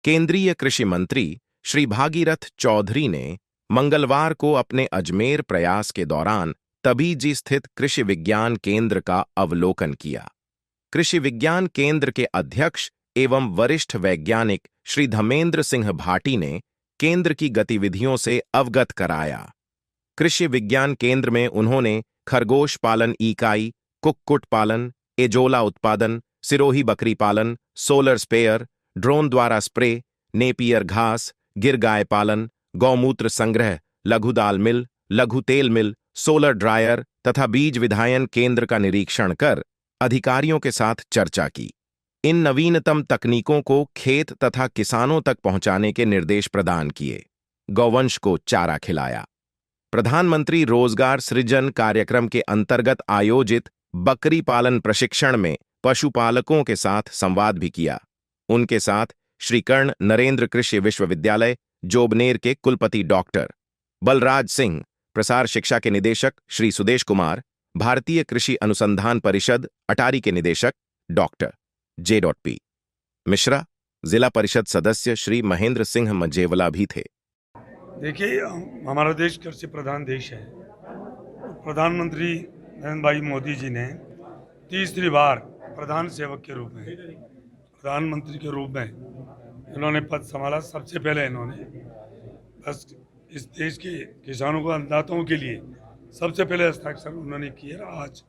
केंद्रीय कृषि मंत्री श्री भागीरथ चौधरी ने मंगलवार को अपने अजमेर प्रयास के दौरान तबीजी स्थित कृषि विज्ञान केंद्र का अवलोकन किया। कृषि विज्ञान केंद्र के अध्यक्ष एवं वरिष्ठ वैज्ञानिक श्री धर्मेंद्र सिंह भाटी ने केंद्र की गतिविधियों से अवगत कराया। कृषि विज्ञान केंद्र में उन्होंने खरगोश पालन इकाई, कुक्कुट पालन, एजोला उत्पादन, सिरोही बकरी पालन, सोलर स्प्रेयर, ड्रोन द्वारा स्प्रे, नेपियर घास, गिर गाय पालन, गौमूत्र संग्रह, लघु दाल मिल, लघु तेल मिल, सोलर ड्रायर तथा बीज विधायन केंद्र का निरीक्षण कर अधिकारियों के साथ चर्चा की। इन नवीनतम तकनीकों को खेत तथा किसानों तक पहुंचाने के निर्देश प्रदान किए। गौवंश को चारा खिलाया। प्रधानमंत्री रोजगार सृजन कार्यक्रम के अंतर्गत आयोजित बकरी पालन प्रशिक्षण में पशुपालकों के साथ संवाद भी किया। उनके साथ श्री कर्ण नरेंद्र कृषि विश्वविद्यालय जोबनेर के कुलपति डॉक्टर बलराज सिंह, प्रसार शिक्षा के निदेशक श्री सुदेश कुमार, भारतीय कृषि अनुसंधान परिषद अटारी के निदेशक डॉक्टर जे.पी. मिश्रा, जिला परिषद सदस्य श्री महेंद्र सिंह मजेवला भी थे। देखिए, हमारा देश कृषि प्रधान देश है। प्रधानमंत्री नरेंद्र भाई मोदी जी ने तीसरी बार प्रधान सेवक के रूप में, प्रधानमंत्री के रूप में इन्होंने पद संभाला। सबसे पहले इन्होंने बस इस देश के किसानों को, अन्नदाताओं के लिए सबसे पहले हस्ताक्षर उन्होंने किए। आज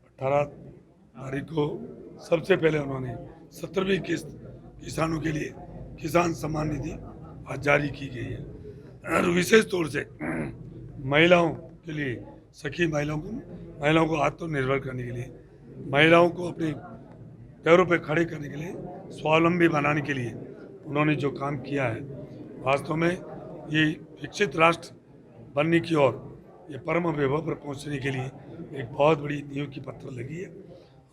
18 तारीख को सबसे पहले उन्होंने 17वीं किस्त किसानों के लिए किसान सम्मान निधि आज जारी की गई है। और विशेष तौर से महिलाओं के लिए, सखी महिलाओं को आत्मनिर्भर करने के लिए, महिलाओं को अपने पैरों पर खड़े करने के लिए, स्वावलंबी बनाने के लिए उन्होंने जो काम किया है, वास्तव में ये विकसित राष्ट्र बनने की ओर, ये परम वैभव पर पहुंचने के लिए एक बहुत बड़ी नींव की पत्थर लगी है।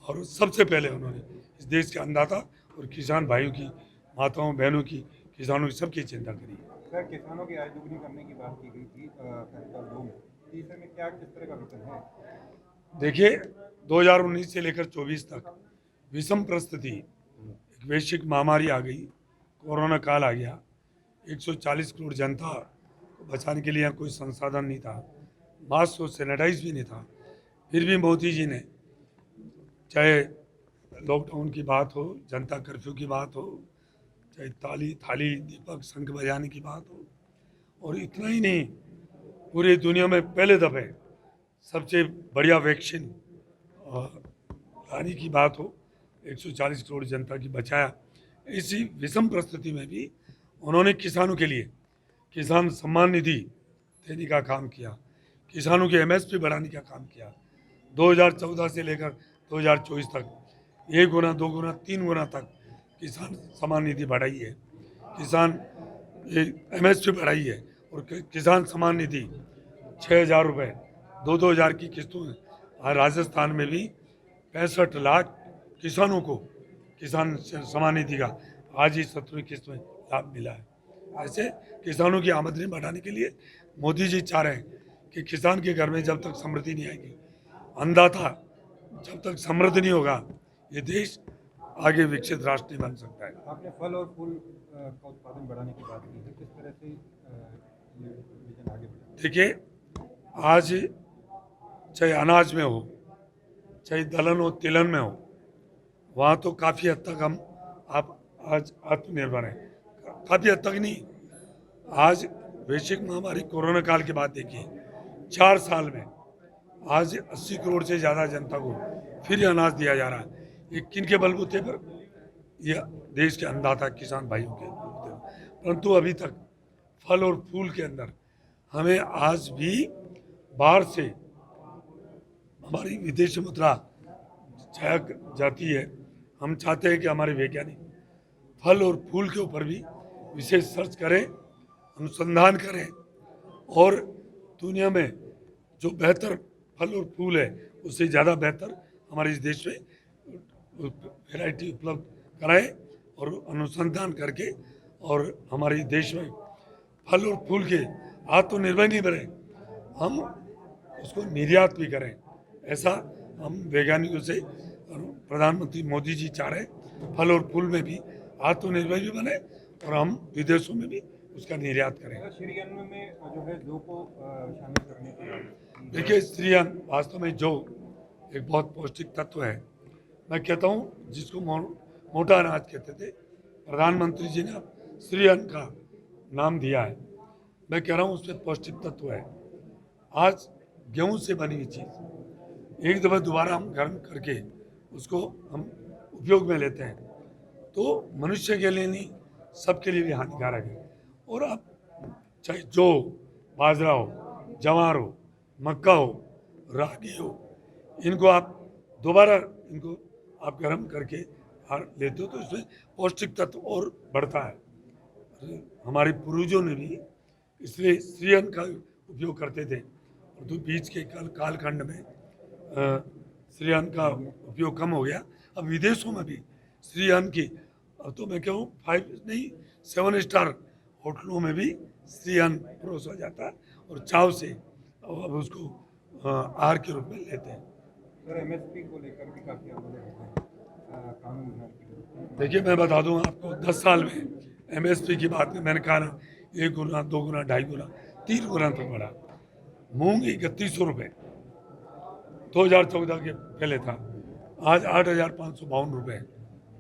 और सबसे पहले उन्होंने इस देश के अन्नदाता और किसान भाइयों की, माताओं बहनों की, किसानों की सबकी चिंता करी। सर, किसानों की आय दोगुनी करने की बात की गई थी फैसला 2 में, तीसरे में क्या किस तरह का विजन है? देखिए, 2019 से लेकर 24 तक विषम परिस्थिति, एक वैश्विक महामारी आ गई, कोरोना काल आ गया, 140 करोड़ जनता को बचाने के लिए यहाँ कोई संसाधन नहीं था, मास्क और सैनिटाइज भी नहीं था। फिर भी मोदी जी ने, चाहे लॉकडाउन की बात हो, जनता कर्फ्यू की बात हो, चाहे ताली थाली दीपक शंख बजाने की बात हो, और इतना ही नहीं, पूरी दुनिया में पहले दफे सबसे बढ़िया वैक्सीन लाने की बात हो, 140 करोड़ जनता की बचाया। इसी विषम परिस्थिति में भी उन्होंने किसानों के लिए किसान सम्मान निधि देने का काम किया, किसानों की एमएसपी बढ़ाने का काम किया। 2014 से लेकर 2024 तक 1 गुना, 2 गुना, 3 गुना तक किसान सम्मान निधि बढ़ाई है, किसान एमएसपी बढ़ाई है। और किसान सम्मान निधि 6,000 रुपये, 2-2 हज़ार की किस्तों में। आज राजस्थान में भी 65 लाख किसानों को किसान सम्मान निधि का आज ही 17वीं किस्त में लाभ मिला है। ऐसे किसानों की आमदनी बढ़ाने के लिए मोदी जी चाह रहे हैं कि किसान के घर में जब तक समृद्धि नहीं आएगी, अन्नदाता जब तक समृद्ध नहीं होगा, ये देश आगे विकसित राष्ट्र नहीं बन सकता है। आपने फल और फूल का उत्पादन बढ़ाने की बात की है, किस तरह से ये विजन आगे बढ़े? देखिए, आज चाहे अनाज में हो, चाहे दलहन हो, तिलहन में हो, वहाँ तो काफ़ी हद तक हम आज आत्मनिर्भर हैं। काफ़ी हद तक नहीं, आज वैश्विक महामारी कोरोना काल के बाद देखिए, 4 साल में आज 80 करोड़ से ज़्यादा जनता को फिर अनाज दिया जा रहा है। ये किन के बलबूते पर? ये देश के अन्नदाता किसान भाइयों के बलबूते पर। परंतु अभी तक फल और फूल के अंदर हमें आज भी बाहर से हमारी विदेशी मुद्रा जाती है। हम चाहते हैं कि हमारे वैज्ञानिक फल और फूल के ऊपर भी विशेष सर्च करें, अनुसंधान करें, और दुनिया में जो बेहतर फल और फूल है उससे ज़्यादा बेहतर हमारे इस देश में वैरायटी उपलब्ध कराएं, और अनुसंधान करके और हमारे देश में फल और फूल के आत्मनिर्भर नहीं बने, हम उसको निर्यात भी करें। ऐसा हम वैज्ञानिकों से प्रधानमंत्री मोदी जी चाह रहे हैं। फल और फूल में भी आत्मनिर्भर भी बने और हम विदेशों में भी उसका निर्यात करें। श्री अन्न में जो है जौ को शामिल करने के बाद देखिए, श्री अन्न वास्तव में जौ एक बहुत पौष्टिक तत्व है। मैं कहता हूँ जिसको मोटा अनाज कहते थे, प्रधानमंत्री जी ने अब श्री अन्न का नाम दिया है। मैं कह रहा हूँ उसमें पौष्टिक तत्व है। आज गेहूं से बनी हुई चीज़ एक दफ़ा दोबारा हम गर्म करके उसको हम उपयोग में लेते हैं तो मनुष्य के लिए नहीं, सबके लिए भी हानिकारक है। और अब चाहे जौ, बाजरा हो, ज्वार हो, मक्का हो, रागी हो, इनको आप दोबारा इनको आप गर्म करके लेते हो तो इसमें पौष्टिक तत्व और बढ़ता है। हमारे पूर्वजों ने भी इसलिए श्री अन्न का उपयोग करते थे। और तो बीच के कालखंड में श्री अन्न का उपयोग कम हो गया। अब विदेशों में भी श्री अन्न की, अब तो मैं कहूँ 5 नहीं 7 स्टार होटलों में भी श्री अन्न परोसा जाता है और चाव से अब उसको आहार के रूप में लेते हैं। सर MSP को लेकर भी काफ़ी आंदोलन हो गए कानून बनाने के लिए। देखिए, मैं बता दूं आपको, 10 साल में MSP की बात में मैंने कहा ना, 1 गुना, 2 गुना, 2.5 गुना, 3 गुना तक बढ़ा। मूंग 3100 रुपये 2014 के पहले था, आज 8,552 रुपये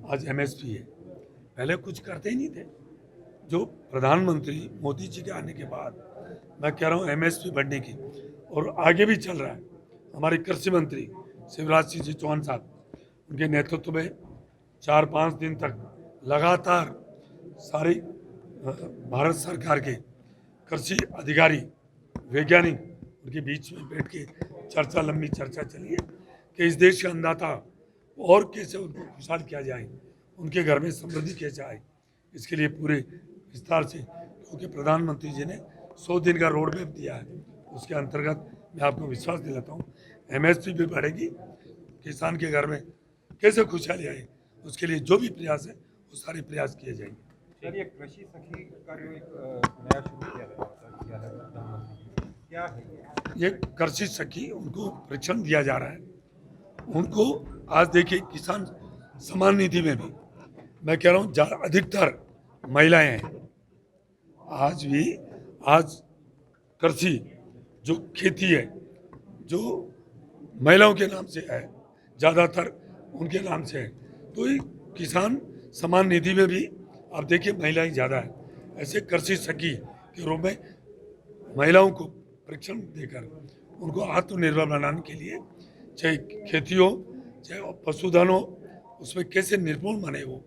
आज MSP है। पहले कुछ करते ही नहीं थे। जो प्रधानमंत्री मोदी जी के आने के बाद मैं कह रहा हूँ MSP बढ़ने की, और आगे भी चल रहा है। हमारे कृषि मंत्री शिवराज सिंह चौहान साहब, उनके नेतृत्व में 4-5 दिन तक लगातार सारी भारत सरकार के कृषि अधिकारी, वैज्ञानिक उनके बीच में बैठ के लंबी चर्चा चली है कि इस देश के अन्नदाता और कैसे उनको खुशहाल किया जाए, उनके घर में समृद्धि कैसे आए, इसके लिए पूरे विस्तार से, क्योंकि प्रधानमंत्री जी ने 100 दिन का रोड मैप दिया है। उसके अंतर्गत मैं आपको विश्वास दिलाता हूँ MSP भी बढ़ेगी। किसान के घर में कैसे खुशहाली आए, उसके लिए जो भी प्रयास है वो सारे प्रयास किए जाएंगे। सर ये कृषि सखी का जो एक नया शुरू किया है प्रधानमंत्री, क्या है ये कृषि सखी, उनको प्रशिक्षण दिया जा रहा है। उनको आज देखिए किसान सम्मान निधि में भी मैं कह रहा हूँ अधिकतर महिलाएं हैं। आज कृषि जो खेती है जो महिलाओं के नाम से है, ज़्यादातर उनके नाम से है। तो ये किसान सम्मान निधि में भी आप देखिए महिलाएं ज़्यादा है। ऐसे कृषि सखी के रूप में महिलाओं को प्रशिक्षण देकर उनको आत्मनिर्भर बनाने के लिए, चाहे खेती हो चाहे पशुधन हो, उसमें कैसे निपुण बने वो।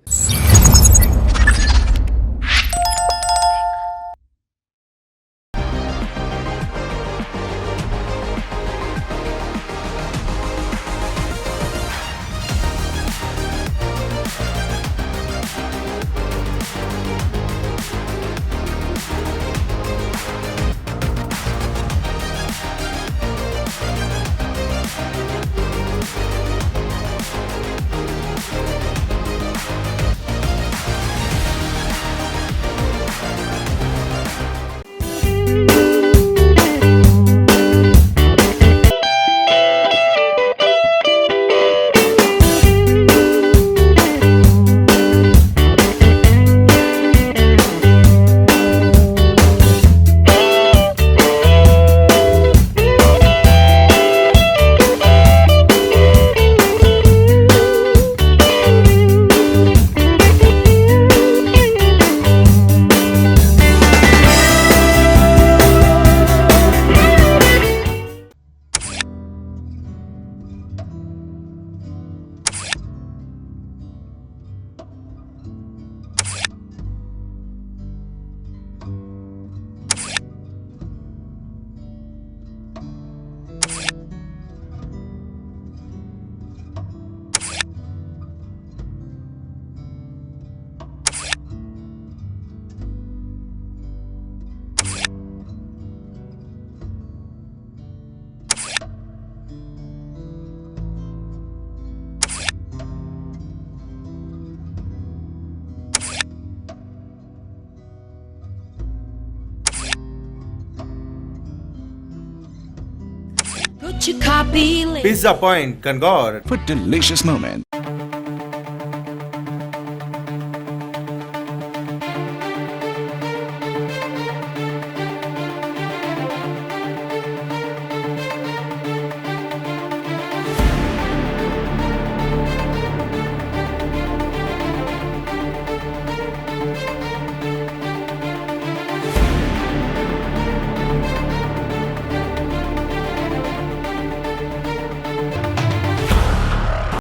Pizza Point, Kangor. For delicious moments.